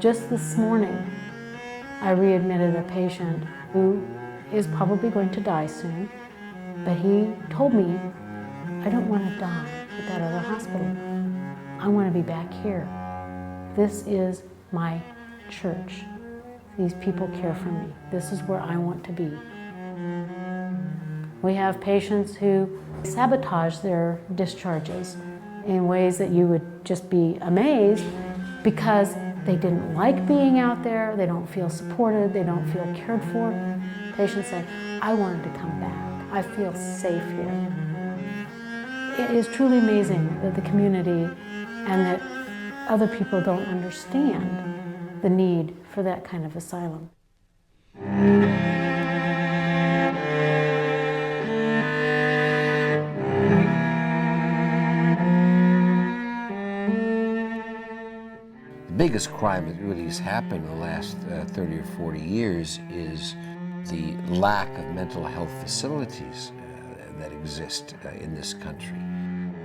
Just this morning, I readmitted a patient who is probably going to die soon, but he told me, I don't want to die at that other hospital. I want to be back here. This is my church. These people care for me. This is where I want to be. We have patients who sabotage their discharges in ways that you would just be amazed because they didn't like being out there, they don't feel supported, they don't feel cared for. Patients say, I wanted to come back. I feel safe here. It is truly amazing that the community and that other people don't understand the need for that kind of asylum. The biggest crime that really has happened in the last 30 or 40 years is the lack of mental health facilities that exist in this country.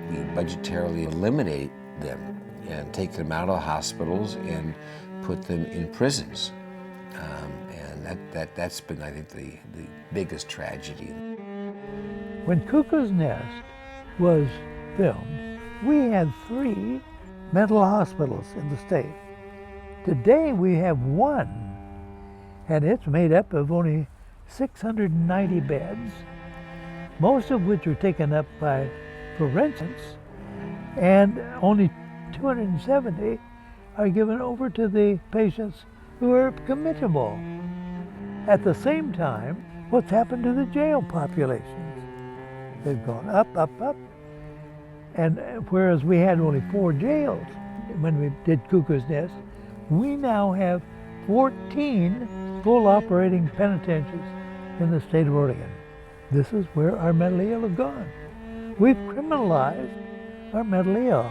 We budgetarily eliminate them and take them out of hospitals and put them in prisons. And that's been, I think, the biggest tragedy. When Cuckoo's Nest was filmed, we had 3 mental hospitals in the state. Today we have 1, and it's made up of only 690 beds, most of which are taken up by forensics, and only 270 are given over to the patients who are committable. At the same time, what's happened to the jail populations? They've gone up, up, up. And whereas we had only 4 jails when we did Cuckoo's Nest, we now have 14 full operating penitentiaries in the state of Oregon. This is where our mentally ill have gone. We've criminalized our mentally ill.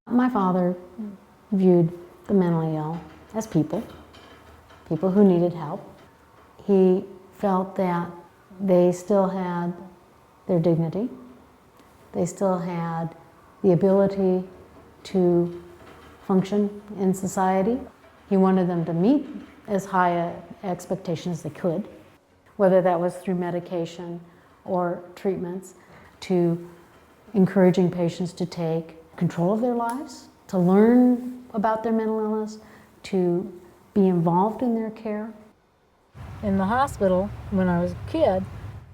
My father viewed the mentally ill as people who needed help. He felt that they still had their dignity. They still had the ability to function in society. He wanted them to meet as high an expectation as they could, whether that was through medication or treatments, to encouraging patients to take control of their lives, to learn about their mental illness, to be involved in their care. In the hospital, when I was a kid,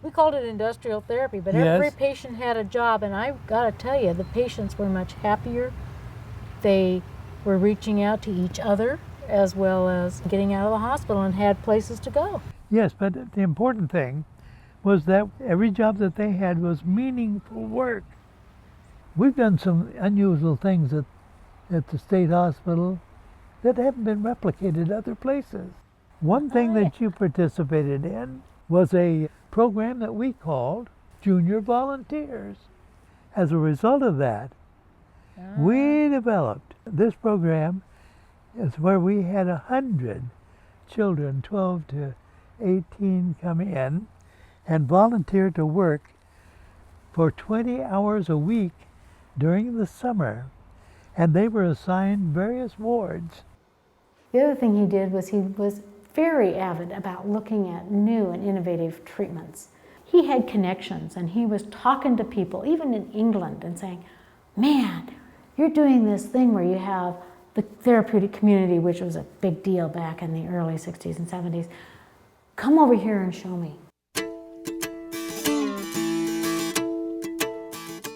we called it industrial therapy, but every patient had a job, and I've got to tell you, the patients were much happier. They were reaching out to each other as well as getting out of the hospital and had places to go. Yes, but the important thing was that every job that they had was meaningful work. We've done some unusual things at the state hospital that haven't been replicated other places. One thing that you participated in was a program that we called Junior Volunteers. As a result of that, we developed this program. Is where we had 100 children, 12 to 18, come in and volunteer to work for 20 hours a week during the summer, and they were assigned various wards. The other thing he did was he was very avid about looking at new and innovative treatments. He had connections, and he was talking to people, even in England, and saying, man, you're doing this thing where you have the therapeutic community, which was a big deal back in the early 60s and 70s. Come over here and show me.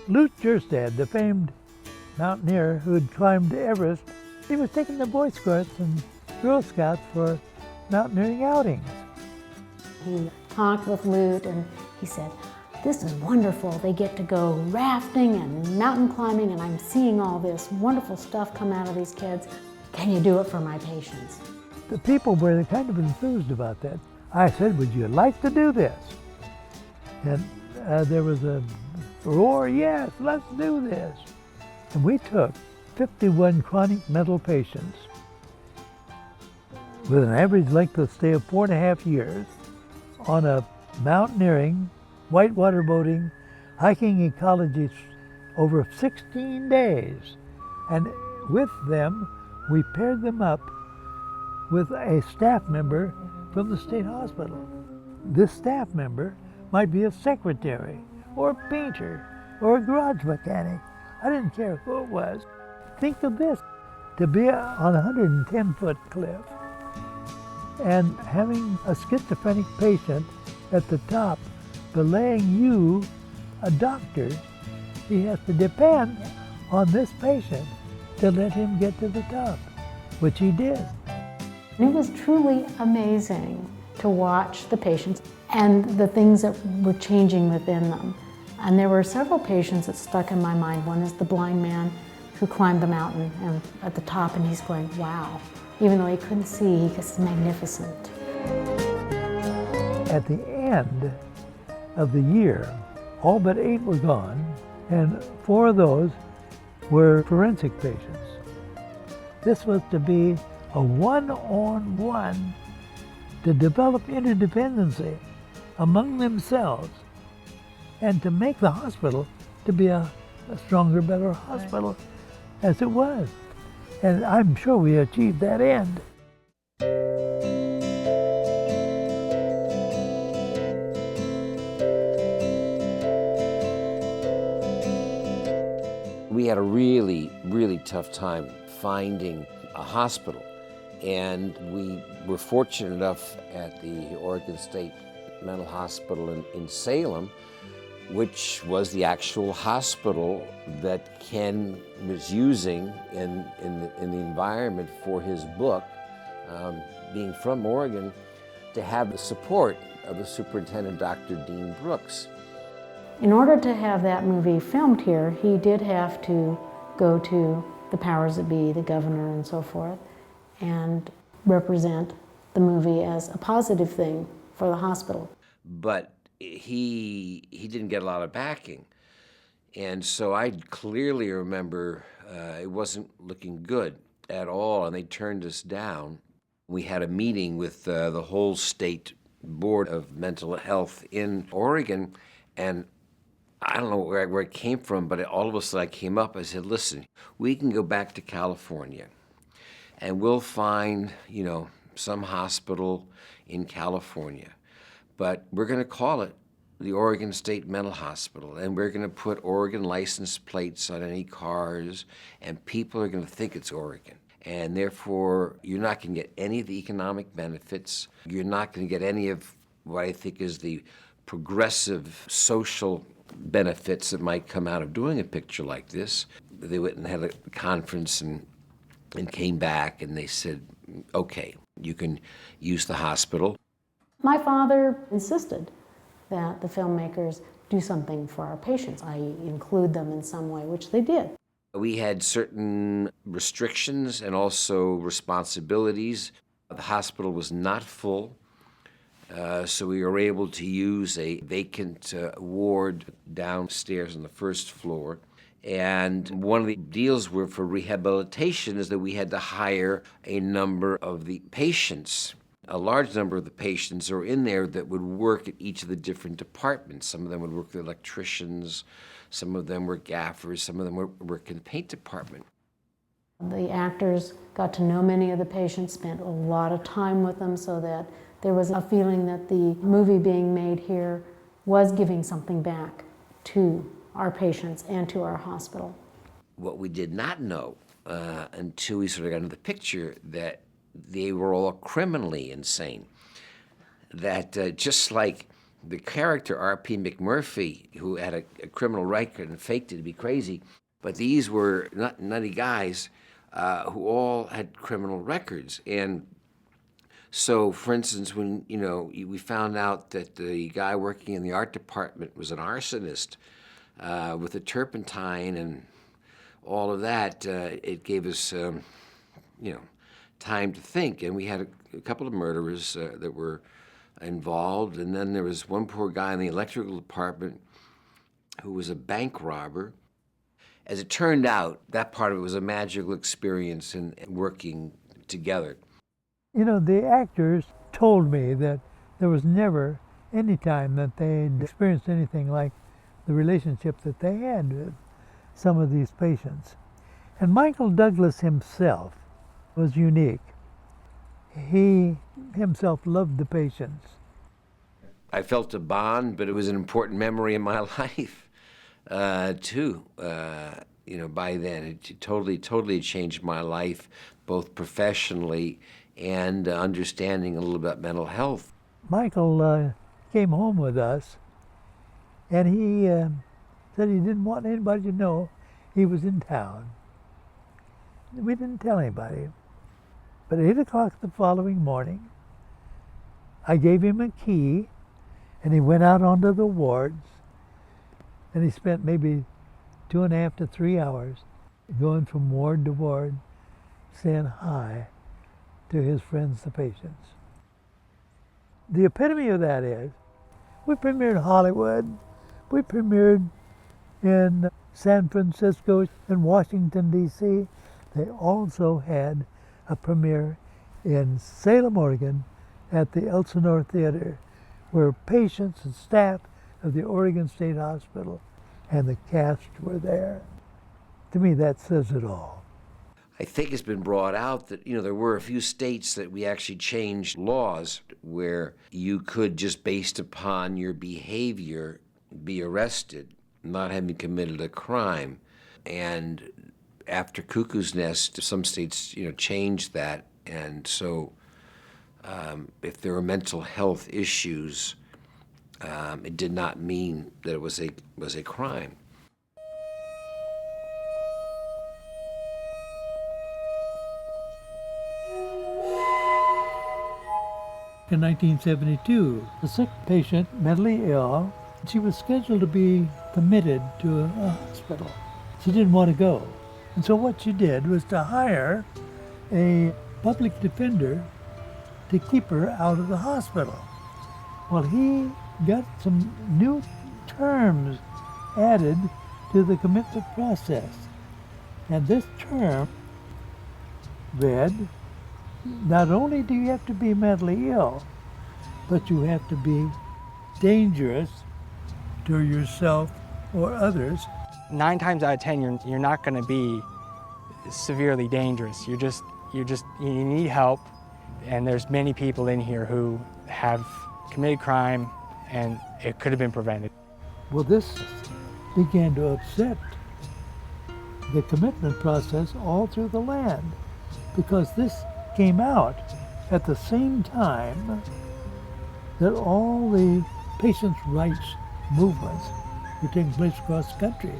Lute Jerstad, the famed mountaineer who had climbed Everest, he was taking the Boy Scouts and Girl Scouts for mountaineering outings. He talked with Lute and he said, this is wonderful. They get to go rafting and mountain climbing, and I'm seeing all this wonderful stuff come out of these kids. Can you do it for my patients? The people were kind of enthused about that. I said, would you like to do this? And there was a roar, yes, let's do this. And we took 51 chronic mental patients with an average length of stay of 4.5 years on a mountaineering, whitewater boating, hiking ecology over 16 days. And with them, we paired them up with a staff member from the state hospital. This staff member might be a secretary or a painter or a garage mechanic. I didn't care who it was. Think of this, to be on a 110-foot cliff and having a schizophrenic patient at the top belaying you, a doctor. He has to depend on this patient to let him get to the top, which he did. It was truly amazing to watch the patients and the things that were changing within them. And there were several patients that stuck in my mind. One is the blind man who climbed the mountain and at the top, and he's going, wow. Even though he couldn't see, he was magnificent. At the end of the year, all but 8 were gone, and 4 of those were forensic patients. This was to be a one-on-one to develop interdependency among themselves and to make the hospital to be a stronger, better hospital as it was. And I'm sure we achieved that end. We had a really, really tough time finding a hospital. And we were fortunate enough at the Oregon State Mental Hospital in Salem, which was the actual hospital that Ken was using in the environment for his book, being from Oregon, to have the support of the superintendent, Dr. Dean Brooks. In order to have that movie filmed here, he did have to go to the powers that be, the governor and so forth, and represent the movie as a positive thing for the hospital. But he didn't get a lot of backing. And so I clearly remember it wasn't looking good at all, and they turned us down. We had a meeting with the whole state board of mental health in Oregon, and I don't know where it came from, but all of a sudden I came up, I said, listen, we can go back to California and we'll find, some hospital in California, but we're going to call it the Oregon State Mental Hospital, and we're going to put Oregon license plates on any cars, and people are going to think it's Oregon. And therefore, you're not going to get any of the economic benefits. You're not going to get any of what I think is the progressive social benefits that might come out of doing a picture like this. They went and had a conference and came back, and they said, okay, you can use the hospital. My father insisted that the filmmakers do something for our patients, i.e. include them in some way, which they did. We had certain restrictions and also responsibilities. The hospital was not full, so we were able to use a vacant ward downstairs on the first floor. And one of the deals were for rehabilitation is that we had to hire a number of the patients. A large number of the patients are in there that would work at each of the different departments. Some of them would work with electricians, some of them were gaffers, some of them would work in the paint department. The actors got to know many of the patients, spent a lot of time with them, so that there was a feeling that the movie being made here was giving something back to our patients and to our hospital. What we did not know until we sort of got into the picture, that they were all criminally insane. That just like the character R.P. McMurphy, who had a criminal record and faked it to be crazy, but these were nutty guys who all had criminal records. And so, for instance, when we found out that the guy working in the art department was an arsonist with a turpentine and all of that, it gave us, time to think. And we had a couple of murderers that were involved, and then there was one poor guy in the electrical department who was a bank robber. As it turned out, that part of it was a magical experience in working together. The actors told me that there was never any time that they'd experienced anything like the relationship that they had with some of these patients. And Michael Douglas himself was unique. He himself loved the patients. I felt a bond, but it was an important memory in my life, too. By then, it totally changed my life, both professionally and understanding a little about mental health. Michael came home with us, and he said he didn't want anybody to know he was in town. We didn't tell anybody. But at 8 o'clock the following morning, I gave him a key, and he went out onto the wards, and he spent maybe 2.5 to 3 hours going from ward to ward, saying hi to his friends, the patients. The epitome of that is, we premiered in Hollywood, we premiered in San Francisco and Washington, D.C. They also had a premiere in Salem, Oregon at the Elsinore Theater, where patients and staff of the Oregon State Hospital and the cast were there. To me, that says it all. I think it's been brought out that, there were a few states that we actually changed laws where you could, just based upon your behavior, be arrested, not having committed a crime. And after Cuckoo's Nest, some states, changed that. And so if there were mental health issues, it did not mean that it was a crime. In 1972, a sick patient, mentally ill, she was scheduled to be committed to a hospital. She didn't want to go. And so what she did was to hire a public defender to keep her out of the hospital. Well, he got some new terms added to the commitment process. And this term read, not only do you have to be mentally ill, but you have to be dangerous to yourself or others. 9 times out of 10, you're not going to be severely dangerous. You need help, and there's many people in here who have committed crime, and it could have been prevented. Well, this began to upset the commitment process all through the land, because this came out at the same time that all the patients' rights movements were taking place across the country.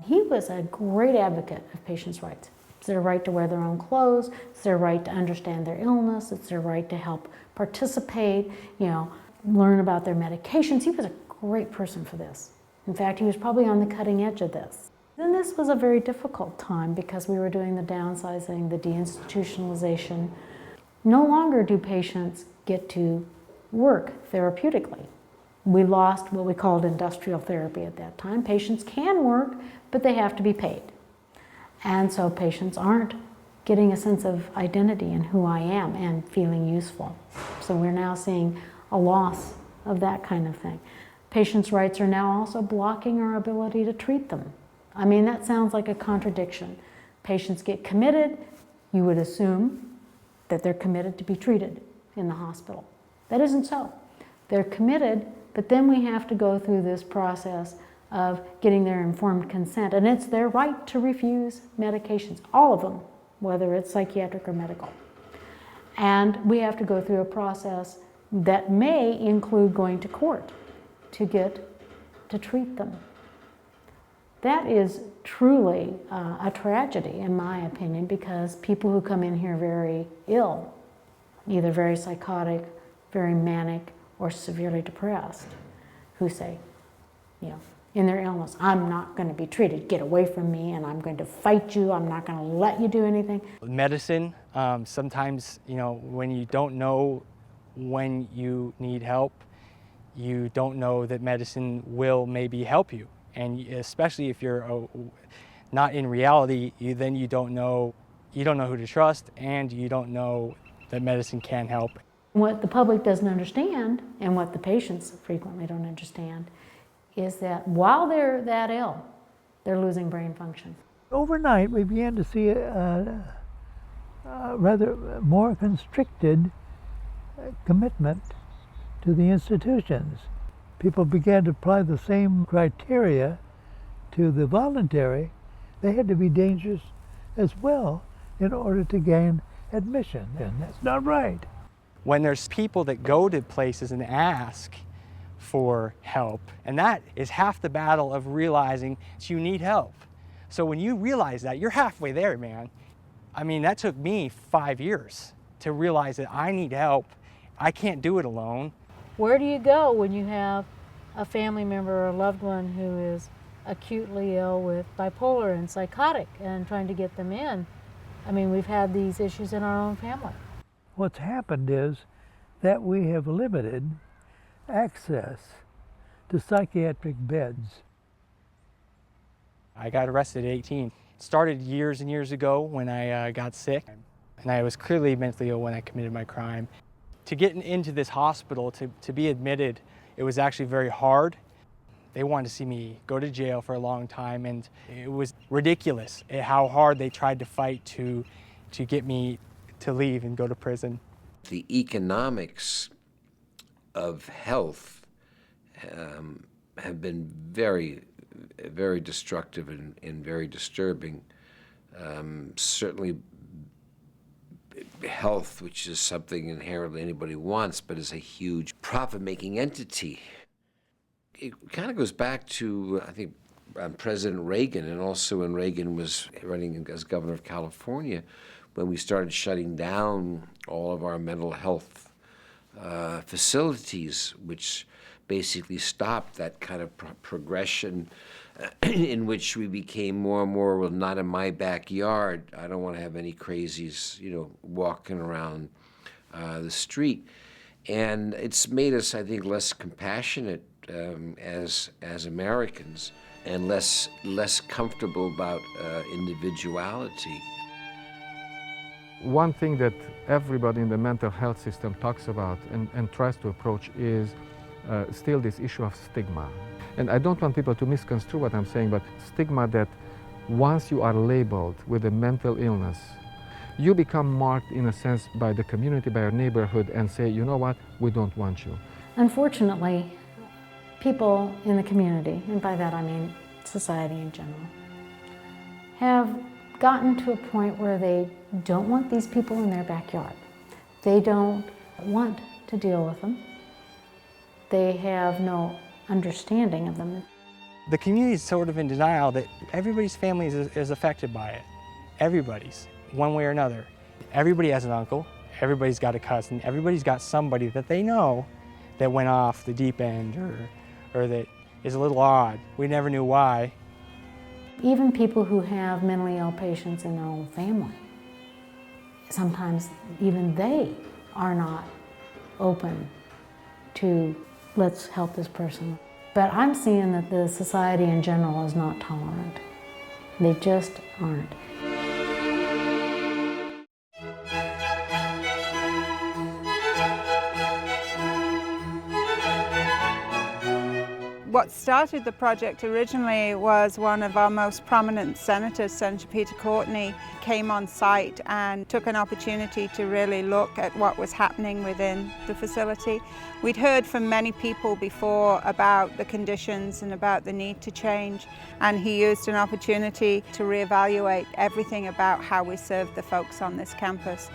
He was a great advocate of patients' rights. It's their right to wear their own clothes, it's their right to understand their illness, it's their right to help participate, learn about their medications. He was a great person for this. In fact, he was probably on the cutting edge of this. And this was a very difficult time because we were doing the downsizing, the deinstitutionalization. No longer do patients get to work therapeutically. We lost what we called industrial therapy at that time. Patients can work, but they have to be paid. And so patients aren't getting a sense of identity in who I am and feeling useful. So we're now seeing a loss of that kind of thing. Patients' rights are now also blocking our ability to treat them. I mean, that sounds like a contradiction. Patients get committed, you would assume that they're committed to be treated in the hospital. That isn't so. They're committed, but then we have to go through this process of getting their informed consent, and it's their right to refuse medications, all of them, whether it's psychiatric or medical. And we have to go through a process that may include going to court to get to treat them. That is truly a tragedy, in my opinion, because people who come in here very ill, either very psychotic, very manic, or severely depressed, who say, in their illness, I'm not going to be treated, get away from me, and I'm going to fight you, I'm not going to let you do anything. Medicine, sometimes, when you don't know when you need help, you don't know that medicine will maybe help you. And especially if you're not in reality, then you don't know who to trust, and you don't know that medicine can help. What the public doesn't understand, and what the patients frequently don't understand, is that while they're that ill, they're losing brain function. Overnight, we began to see a rather more constricted commitment to the institutions. People began to apply the same criteria to the voluntary. They had to be dangerous as well in order to gain admission, and that's not right. When there's people that go to places and ask for help, and that is half the battle of realizing that you need help. So when you realize that, you're halfway there, man. I mean, that took me 5 years to realize that I need help. I can't do it alone. Where do you go when you have a family member or a loved one who is acutely ill with bipolar and psychotic and trying to get them in? I mean, we've had these issues in our own family. What's happened is that we have limited access to psychiatric beds. I got arrested at 18. It started years and years ago when I got sick, and I was clearly mentally ill when I committed my crime. To get into this hospital, to be admitted, it was actually very hard. They wanted to see me go to jail for a long time, and it was ridiculous how hard they tried to fight to get me to leave and go to prison. The economics of health have been very, very destructive and very disturbing. Certainly health, which is something inherently anybody wants, but is a huge profit-making entity. It kind of goes back to, I think, President Reagan, and also when Reagan was running as governor of California, when we started shutting down all of our mental health facilities, which basically stopped that kind of progression in which we became more and more, well, not in my backyard. I don't want to have any crazies, walking around the street. And it's made us, I think, less compassionate as Americans, and less comfortable about individuality. One thing that everybody in the mental health system talks about and tries to approach is still this issue of stigma. And I don't want people to misconstrue what I'm saying, but stigma that once you are labeled with a mental illness, you become marked in a sense by the community, by your neighborhood, and say, you know what, we don't want you. Unfortunately, people in the community, and by that I mean society in general, have gotten to a point where they don't want these people in their backyard. They don't want to deal with them. They have no understanding of them. The community is sort of in denial that everybody's family is affected by it. Everybody's, one way or another. Everybody has an uncle, everybody's got a cousin, everybody's got somebody that they know that went off the deep end or that is a little odd. We never knew why. Even people who have mentally ill patients in their own family, sometimes even they are not open to, let's help this person. But I'm seeing that the society in general is not tolerant. They just aren't. What started the project originally was one of our most prominent senators, Senator Peter Courtney, came on site and took an opportunity to really look at what was happening within the facility. We'd heard from many people before about the conditions and about the need to change, and he used an opportunity to reevaluate everything about how we serve the folks on this campus.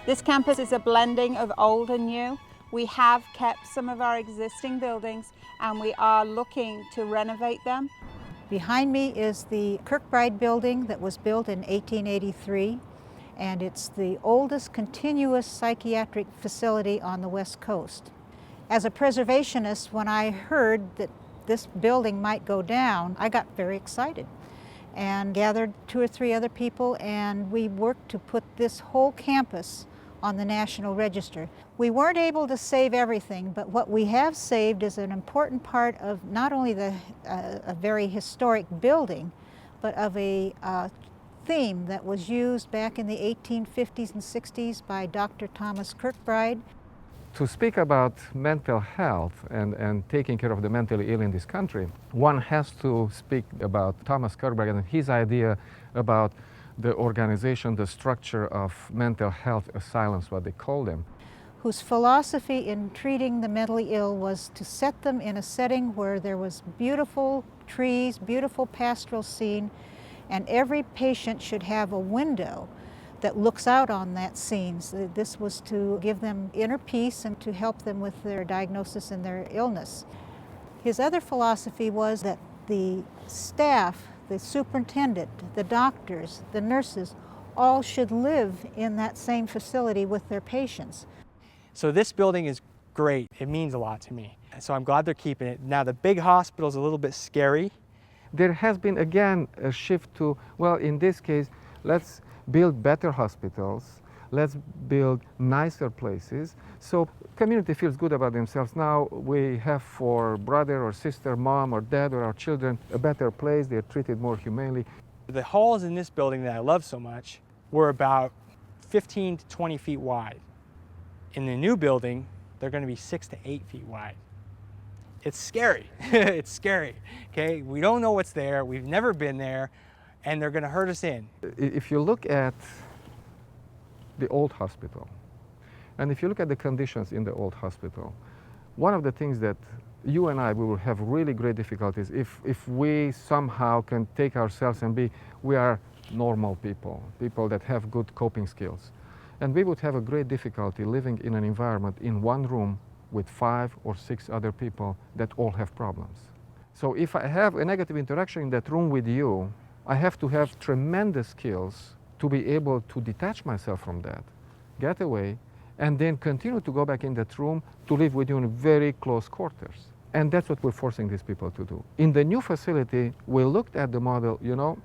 This campus is a blending of old and new. We have kept some of our existing buildings, and we are looking to renovate them. Behind me is the Kirkbride building that was built in 1883, and it's the oldest continuous psychiatric facility on the West Coast. As a preservationist, when I heard that this building might go down, I got very excited and gathered 2 or 3 other people, and we worked to put this whole campus on the National Register. We weren't able to save everything, but what we have saved is an important part of not only a very historic building, but of a theme that was used back in the 1850s and 60s by Dr. Thomas Kirkbride. To speak about mental health and taking care of the mentally ill in this country, one has to speak about Thomas Kirkbride and his idea about the organization, the structure of mental health asylums, what they call them. Whose philosophy in treating the mentally ill was to set them in a setting where there was beautiful trees, beautiful pastoral scene, and every patient should have a window that looks out on that scene. So this was to give them inner peace and to help them with their diagnosis and their illness. His other philosophy was that the staff, the superintendent, the doctors, the nurses, all should live in that same facility with their patients. So this building is great. It means a lot to me. So I'm glad they're keeping it. Now the big hospital is a little bit scary. There has been again a shift to, well, in this case, let's build better hospitals, let's build nicer places, so community feels good about themselves. Now we have for brother or sister, mom or dad or our children a better place, they're treated more humanely. The halls in this building that I love so much were about 15 to 20 feet wide. In the new building, they're going to be 6 to 8 feet wide. It's scary. It's scary. Okay, we don't know what's there. We've never been there, and they're going to hurt us in. If you look at the old hospital, and if you look at the conditions in the old hospital, one of the things that you and I we will have really great difficulties if we somehow can take ourselves and we are normal people, people that have good coping skills, and we would have a great difficulty living in an environment in one room with 5 or 6 other people that all have problems. So if I have a negative interaction in that room with you, I have to have tremendous skills to be able to detach myself from that, get away, and then continue to go back in that room to live with you in very close quarters. And that's what we're forcing these people to do. In the new facility, we looked at the model, you know,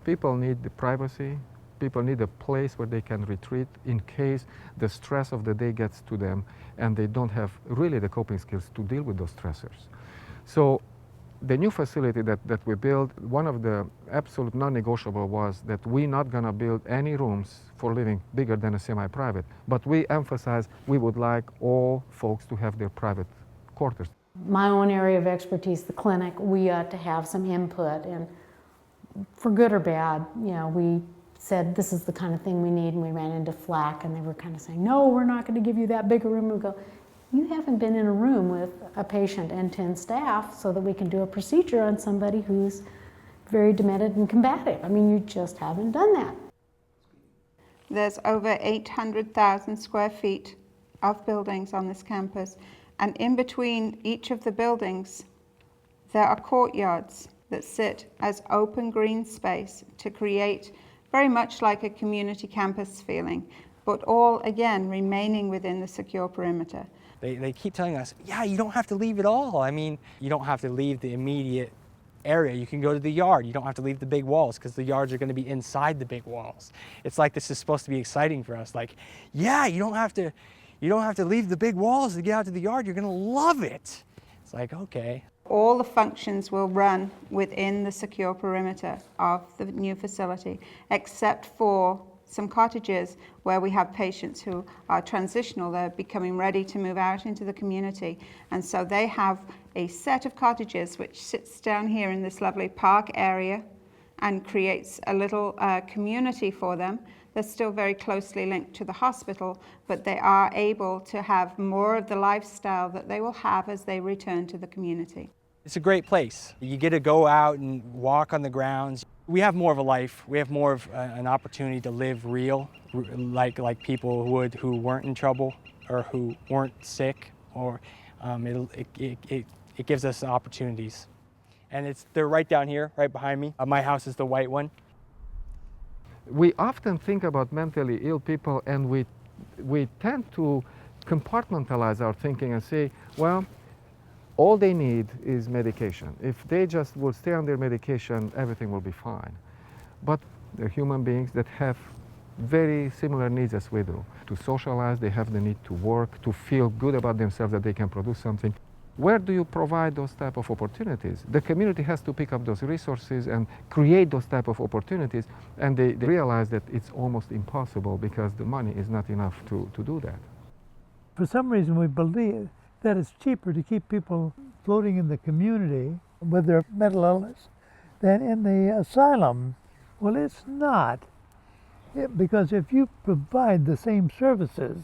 people need the privacy, people need a place where they can retreat in case the stress of the day gets to them and they don't have really the coping skills to deal with those stressors. So the new facility that we built, one of the absolute non-negotiable was that we're not going to build any rooms for living bigger than a semi-private, but we emphasize we would like all folks to have their private quarters. My own area of expertise, the clinic, we ought to have some input, and for good or bad, you know, we said this is the kind of thing we need, and we ran into flack, and they were kind of saying, no, we're not going to give you that big a room. We go, you haven't been in a room with a patient and 10 staff so that we can do a procedure on somebody who's very demented and combative. I mean, you just haven't done that. There's over 800,000 square feet of buildings on this campus, and in between each of the buildings, there are courtyards that sit as open green space to create very much like a community campus feeling, but all, again, remaining within the secure perimeter. They keep telling us, yeah, you don't have to leave it all. I mean, you don't have to leave the immediate area. You can go to the yard. You don't have to leave the big walls because the yards are going to be inside the big walls. It's like this is supposed to be exciting for us. Like, yeah, you don't have to leave the big walls to get out to the yard. You're going to love it. It's like, okay. All the functions will run within the secure perimeter of the new facility, except for some cottages where we have patients who are transitional. They're becoming ready to move out into the community. And so they have a set of cottages which sits down here in this lovely park area and creates a little community for them. They're still very closely linked to the hospital, but they are able to have more of the lifestyle that they will have as they return to the community. It's a great place. You get to go out and walk on the grounds. We have more of a life. We have more of an opportunity to live real, like people would who weren't in trouble or who weren't sick, or it gives us opportunities. And they're right down here, right behind me. My house is the white one. We often think about mentally ill people, and we tend to compartmentalize our thinking and say, well, all they need is medication. If they just will stay on their medication, everything will be fine. But they're human beings that have very similar needs as we do. To socialize, they have the need to work, to feel good about themselves that they can produce something. Where do you provide those type of opportunities? The community has to pick up those resources and create those type of opportunities, and they realize that it's almost impossible because the money is not enough to do that. For some reason, we believe that it's cheaper to keep people floating in the community with their mental illness than in the asylum. Well, it's not. Because if you provide the same services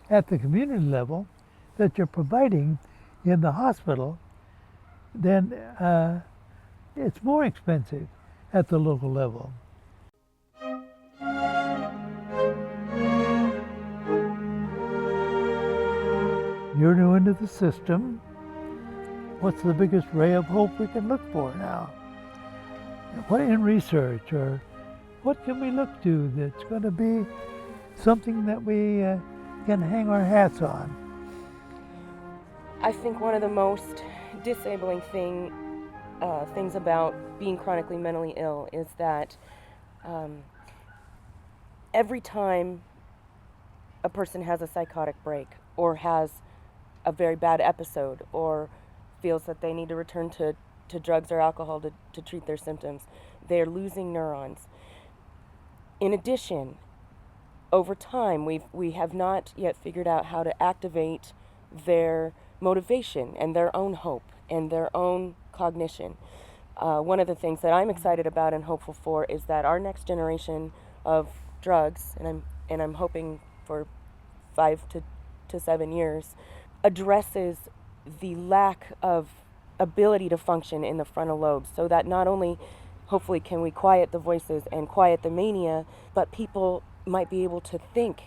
at the community level that you're providing in the hospital, then it's more expensive at the local level. You're new into the system. What's the biggest ray of hope we can look for now? What in research, or what can we look to that's going to be something that we can hang our hats on? I think one of the most disabling things about being chronically mentally ill is that every time a person has a psychotic break or has a very bad episode or feels that they need to return to drugs or alcohol to treat their symptoms, they're losing neurons. In addition, over time, we have not yet figured out how to activate their motivation and their own hope and their own cognition. One of the things that I'm excited about and hopeful for is that our next generation of drugs, and I'm hoping for 5 to 7 years, addresses the lack of ability to function in the frontal lobes, so that not only hopefully can we quiet the voices and quiet the mania, but people might be able to think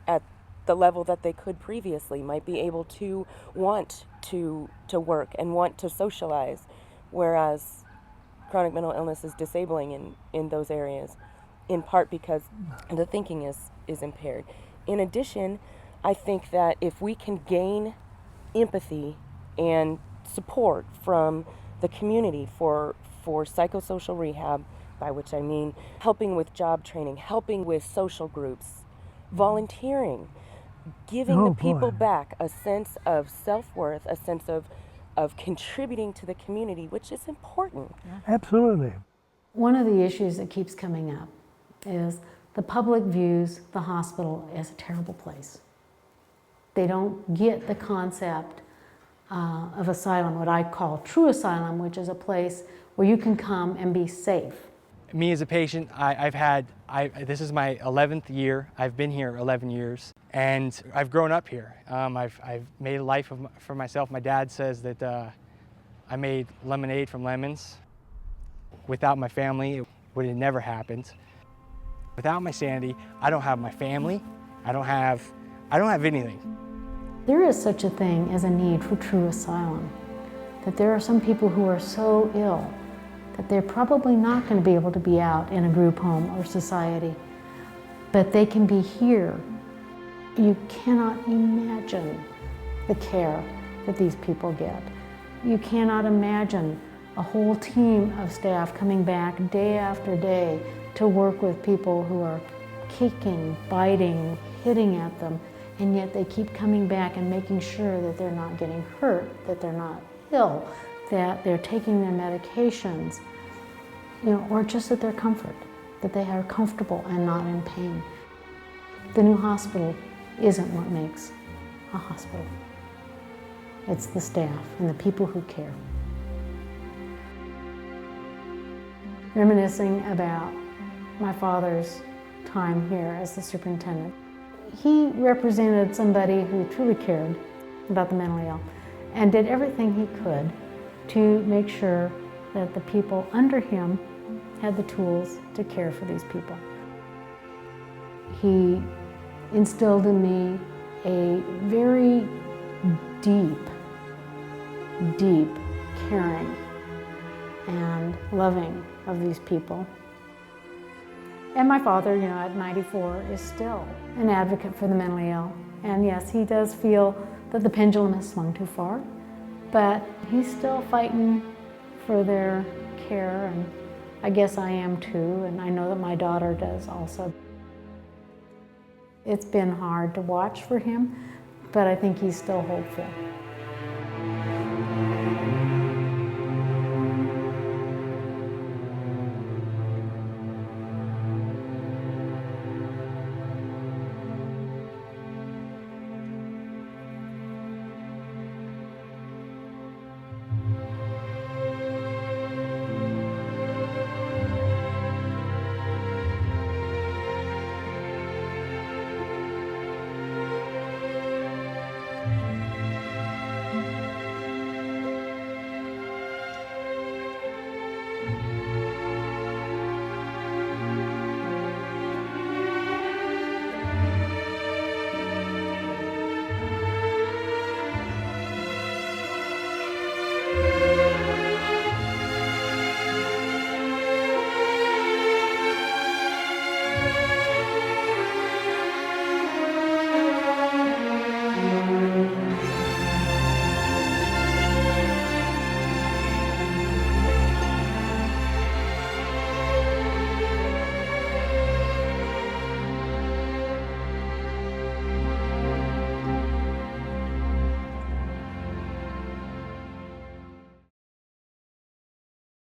at the level that they could previously, might be able to want to work and want to socialize, whereas chronic mental illness is disabling in those areas, in part because the thinking is impaired. In addition, I think that if we can gain empathy and support from the community for psychosocial rehab, by which I mean helping with job training, helping with social groups, volunteering, giving the people back a sense of self-worth, a sense of contributing to the community, which is important. Absolutely. One of the issues that keeps coming up is the public views the hospital as a terrible place. They don't get the concept of asylum, what I call true asylum, which is a place where you can come and be safe. Me as a patient, this is my 11th year. I've been here 11 years, and I've grown up here. I've made a life for myself. My dad says that I made lemonade from lemons. Without my family, it would have never happened. Without my sanity, I don't have my family. I don't have anything. There is such a thing as a need for true asylum, that there are some people who are so ill that they're probably not going to be able to be out in a group home or society, but they can be here. You cannot imagine the care that these people get. You cannot imagine a whole team of staff coming back day after day to work with people who are kicking, biting, hitting at them, and yet they keep coming back and making sure that they're not getting hurt, that they're not ill, that they're taking their medications, or just that they're that they are comfortable and not in pain. The new hospital isn't what makes a hospital. It's the staff and the people who care. Reminiscing about my father's time here as the superintendent, he represented somebody who truly cared about the mentally ill and did everything he could to make sure that the people under him had the tools to care for these people. He instilled in me a very deep caring and loving of these people. And my father, at 94, is still an advocate for the mentally ill. And yes, he does feel that the pendulum has swung too far, but he's still fighting for their care, and I guess I am too, and I know that my daughter does also. It's been hard to watch for him, but I think he's still hopeful.